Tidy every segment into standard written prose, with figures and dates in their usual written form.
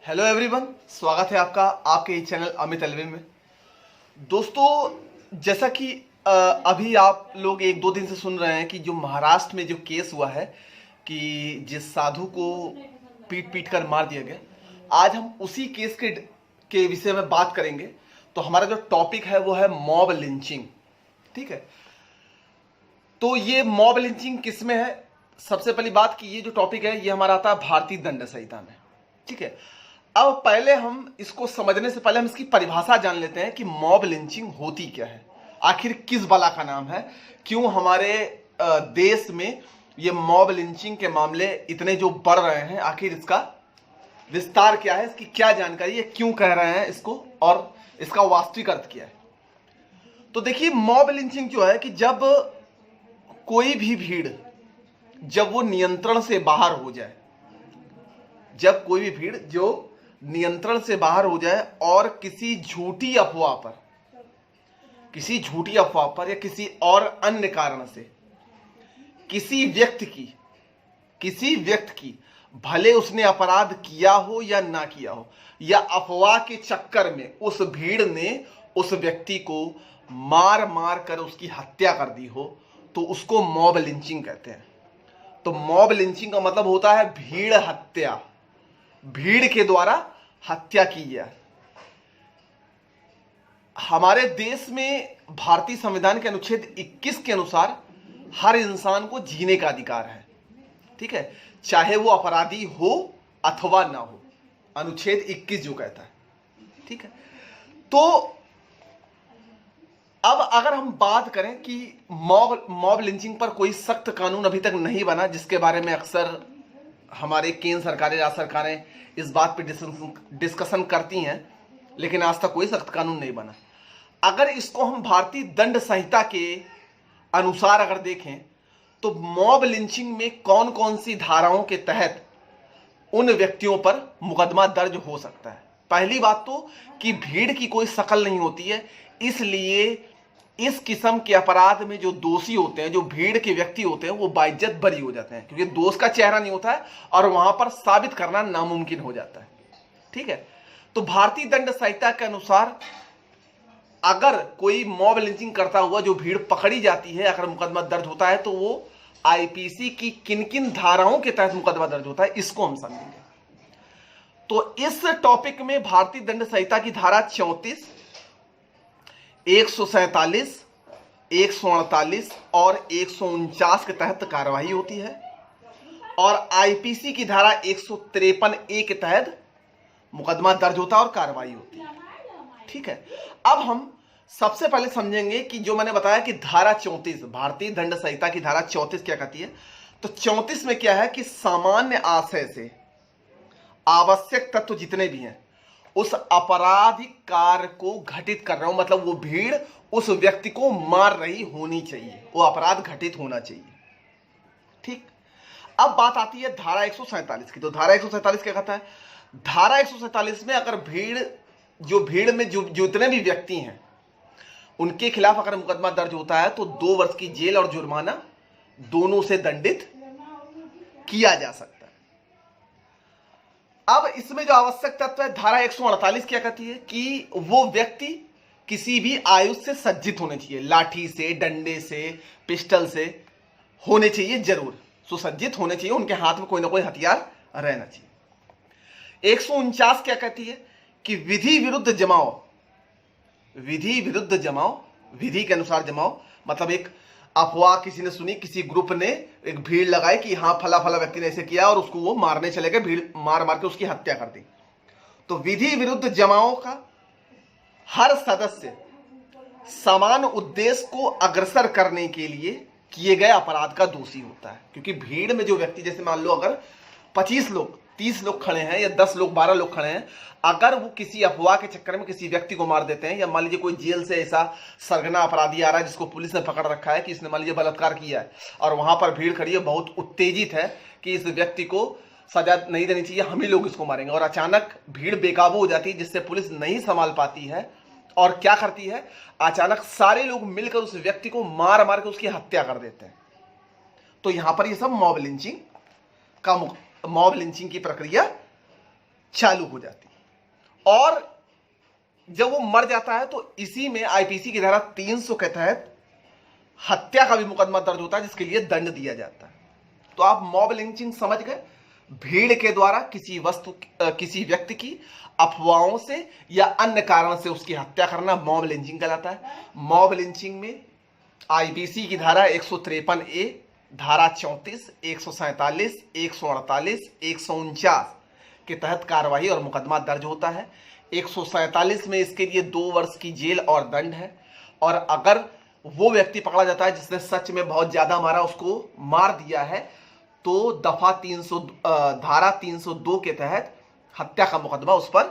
Hello everyone, स्वागत है आपका आपके चैनल अमित अलवी में। दोस्तों, जैसा कि अभी आप लोग एक दो दिन से सुन रहे हैं कि जो महाराष्ट्र में जो केस हुआ है कि जिस साधु को पीट पीट कर मार दिया गया, आज हम उसी केस के विषय में बात करेंगे। तो हमारा जो टॉपिक है वो है मॉब लिंचिंग। ठीक है, तो ये मॉब लिंचिंग किस में है? सबसे पहली बात कि ये जो टॉपिक है ये हमारा आता है भारतीय दंड संहिता में। ठीक है, अब पहले हम इसको समझने से पहले हम इसकी परिभाषा जान लेते हैं कि मॉब लिंचिंग होती क्या है, आखिर किस बला का नाम है, क्यों हमारे देश में ये मॉब लिंचिंग के मामले इतने जो बढ़ रहे हैं, आखिर इसका विस्तार क्या है, इसकी क्या जानकारी है, क्यों कह रहे हैं इसको और इसका वास्तविक अर्थ क्या है। तो देखिए, मॉब लिंचिंग जो है कि जब कोई भी भीड़ जब वो नियंत्रण से बाहर हो जाए, जब कोई भी भीड़ जो नियंत्रण से बाहर हो जाए और किसी झूठी अफवाह पर या किसी और अन्य कारण से किसी व्यक्ति की भले उसने अपराध किया हो या ना किया हो, या अफवाह के चक्कर में उस भीड़ ने उस व्यक्ति को मार मार कर उसकी हत्या कर दी हो, तो उसको मॉब लिंचिंग कहते हैं। तो मॉब लिंचिंग का मतलब होता है भीड़ हत्या, भीड़ के द्वारा हत्या की जाए। हमारे देश में भारतीय संविधान के अनुच्छेद 21 के अनुसार हर इंसान को जीने का अधिकार है। ठीक है, चाहे वो अपराधी हो अथवा ना हो, अनुच्छेद 21 जो कहता है। ठीक है, तो अब अगर हम बात करें कि मॉब लिंचिंग पर कोई सख्त कानून अभी तक नहीं बना, जिसके बारे में अक्सर हमारे केंद्र सरकारें, राज्य सरकारें इस बात पे डिस्कशन करती हैं, लेकिन आज तक कोई सख्त कानून नहीं बना। अगर इसको हम भारतीय दंड संहिता के अनुसार अगर देखें तो मॉब लिंचिंग में कौन कौन सी धाराओं के तहत उन व्यक्तियों पर मुकदमा दर्ज हो सकता है। पहली बात तो कि भीड़ की कोई शकल नहीं होती है, इसलिए इस किस्म के अपराध में जो दोषी होते हैं, जो भीड़ के व्यक्ति होते हैं, वो बाइज्जत बरी हो जाते हैं, क्योंकि दोष का चेहरा नहीं होता है और वहां पर साबित करना नामुमकिन हो जाता है। ठीक है, तो भारतीय दंड संहिता के अनुसार अगर कोई मॉब लिंचिंग करता हुआ जो भीड़ पकड़ी जाती है, अगर मुकदमा दर्ज होता है, तो वो आईपीसी की किन किन धाराओं के तहत मुकदमा दर्ज होता है, इसको हम समझेंगे। तो इस टॉपिक में भारतीय दंड संहिता की धारा 34, 147, 148 और 149 के तहत कार्रवाई होती है, और आईपीसी की धारा 153A के तहत मुकदमा दर्ज होता है और कार्रवाई होती है। ठीक है, अब हम सबसे पहले समझेंगे कि जो मैंने बताया कि धारा 34, भारतीय दंड संहिता की धारा 34 क्या कहती है। तो 34 में क्या है कि सामान्य आशय से आवश्यक तत्व जितने भी हैं उस आपराधिक कार्य को घटित कर रहा हूं, मतलब वो भीड़ उस व्यक्ति को मार रही होनी चाहिए, वो अपराध घटित होना चाहिए। ठीक, अब बात आती है धारा 147 की। तो धारा 147 क्या कहता है? धारा 147 में अगर भीड़ में जो जितने भी व्यक्ति हैं उनके खिलाफ अगर मुकदमा दर्ज होता है तो 2 वर्ष की जेल और जुर्माना दोनों से दंडित किया जा सकता है। अब इसमें जो आवश्यक तत्व है, धारा 148 क्या कहती है कि वो व्यक्ति किसी भी आयुध से सज्जित होने चाहिए, लाठी से, डंडे से, पिस्टल से होने चाहिए, जरूर सुसज्जित होने चाहिए, उनके हाथ में कोई ना कोई हथियार रहना चाहिए। 149 क्या कहती है कि विधि विरुद्ध जमाओ, विधि के अनुसार जमाओ, मतलब एक अफवाह किसी ने सुनी, किसी ग्रुप ने एक भीड़ लगाई कि हाँ फला फला व्यक्ति ने ऐसे किया और उसको वो मारने चले गए, भीड़ मार मार के उसकी हत्या कर दी। तो विधि विरुद्ध जमाओं का हर सदस्य समान उद्देश्य को अग्रसर करने के लिए किए गए अपराध का दोषी होता है। क्योंकि भीड़ में जो व्यक्ति, जैसे मान लो अगर 25 लोग, 30 लोग खड़े हैं या 10 लोग, 12 लोग खड़े हैं, अगर वो किसी अफवाह के चक्कर में किसी व्यक्ति को मार देते हैं, या मान लीजिए कोई जेल से ऐसा सरगना अपराधी आ रहा है जिसको पुलिस ने पकड़ रखा है कि इसने मान लीजिए बलात्कार किया है, और वहां पर भीड़ खड़ी है, बहुत उत्तेजित है कि इस व्यक्ति को सजा नहीं देनी चाहिए, हम ही लोग इसको मारेंगे, और अचानक भीड़ बेकाबू हो जाती है जिससे पुलिस नहीं संभाल पाती है, और क्या करती है, अचानक सारे लोग मिलकर उस व्यक्ति को मार मार के उसकी हत्या कर देते हैं। तो यहां पर ये सब मॉब लिंचिंग की प्रक्रिया चालू हो जाती है। और जब वो मर जाता है तो इसी में आईपीसी की धारा 300 के तहत हत्या का भी मुकदमा दर्ज होता है, जिसके लिए दंड दिया जाता है। तो आप मॉब लिंचिंग समझ गए, भीड़ के द्वारा किसी व्यक्ति की अफवाहों से या अन्य कारण से उसकी हत्या करना मॉब लिंचिंग कहलाता है। मॉब लिंचिंग में आईपीसी की धारा 153A, धारा 34, 147, 148, 149 के तहत कार्रवाई और मुकदमा दर्ज होता है। 147 में इसके लिए 2 वर्ष की जेल और दंड है। और अगर वो व्यक्ति पकड़ा जाता है जिसने सच में बहुत ज्यादा मारा, उसको मार दिया है, तो दफा 300 धारा 302 के तहत हत्या का मुकदमा उस पर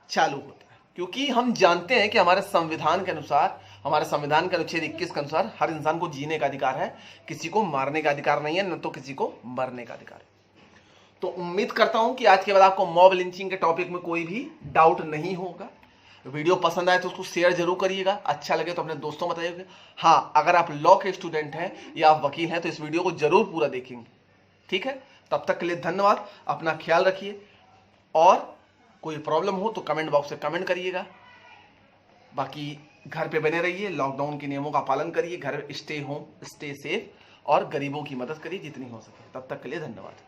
चालू होता है। क्योंकि हम जानते हैं कि हमारे संविधान के अनुसार, हमारे संविधान के अनुच्छेद 21 के अनुसार हर इंसान को जीने का अधिकार है, किसी को मारने का अधिकार नहीं है, न तो किसी को मरने का अधिकार है। तो उम्मीद करता हूं कि आज के बाद आपको मॉब लिंचिंग के टॉपिक में कोई भी डाउट नहीं होगा। वीडियो पसंद आए तो उसको शेयर जरूर करिएगा, अच्छा लगे तो अपने दोस्तों में बताइएगा। हाँ, अगर आप लॉ के स्टूडेंट हैं या आप वकील हैं तो इस वीडियो को जरूर पूरा देखेंगे। ठीक है, तब तक के लिए धन्यवाद, अपना ख्याल रखिए। और कोई प्रॉब्लम हो तो कमेंट बॉक्स में कमेंट करिएगा। बाकी घर पे बने रहिए, लॉकडाउन के नियमों का पालन करिए, घर स्टे होम, स्टे सेफ और गरीबों की मदद करिए जितनी हो सके। तब तक के लिए धन्यवाद।